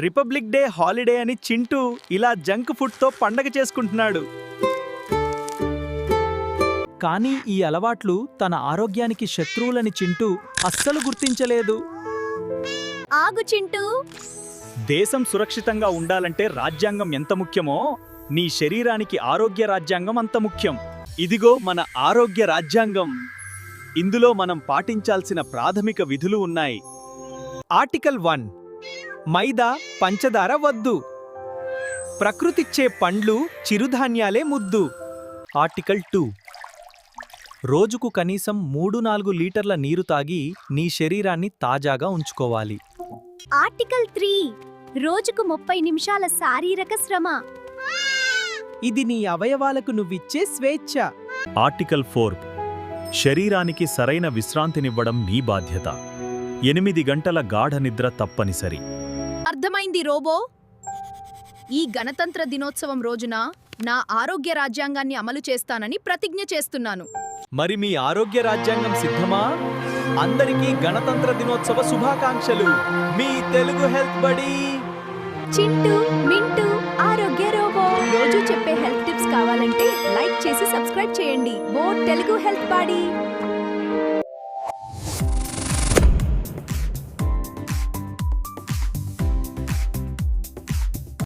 Republic day holiday అని చింటూ ఇలా junk ఫుడ్తో పండగ చేసుకుంటున్నాడు. కానీ ఈ అలవాట్లు తన ఆరోగ్యానికి శత్రువులని చింటూ అస్సలు గుర్తించలేదు. ఆగు చింటూ. దేశం సురక్షితంగా ఉండాలంటే రాజ్యాంగం ఎంత ముఖ్యమో నీ శరీరానికి ఆరోగ్య రాజ్యాంగం అంత ముఖ్యం. ఇదిగో మన ఆరోగ్య రాజ్యాంగం. ఇందులో మనం పాటించాల్సిన ప్రాథమిక విధులు ఉన్నాయి. ఆర్టికల్ 1 మైదా పంచదార వద్దు. ప్రకృతిచ్చే పండ్లు చిరుధాన్యాలే ముద్దు. ఆర్టికల్ 2 రోజుకు కనీసం 3-4 లీటర్ల నీరు తాగి నీ శరీరాన్ని తాజాగా ఉంచుకోవాలి. ఆర్టికల్ 3 రోజుకు 30 నిమిషాల శారీరక శ్రమ. ఇది నీ అవయవాలకు నువ్విచ్చే స్వేచ్ఛ. ఆర్టికల్ 4 శరీరానికి సరైన విశ్రాంతినివ్వడం నీ బాధ్యత. 8 గంటల గాఢ నిద్ర తప్పనిసరి. అర్థమైంది రోబో. ఈ గణతంత్ర దినోత్సవం రోజున నా ఆరోగ్య రాజ్యాంగాన్ని అమలు చేస్తానని ప్రతిజ్ఞ చేస్తున్నాను. మరి మీ ఆరోగ్య రాజ్యాంగం సిద్ధమా? అందరికీ గణతంత్ర దినోత్సవ శుభాకాంక్షలు. మీ తెలుగు హెల్త్ బడీ చింటూ మింటూ ఆరోగ్య రోబో. రోజు చెప్పే హెల్త్ టిప్స్ కావాలంటే లైక్ చేసి సబ్స్క్రైబ్ చేయండి. Telugu health body.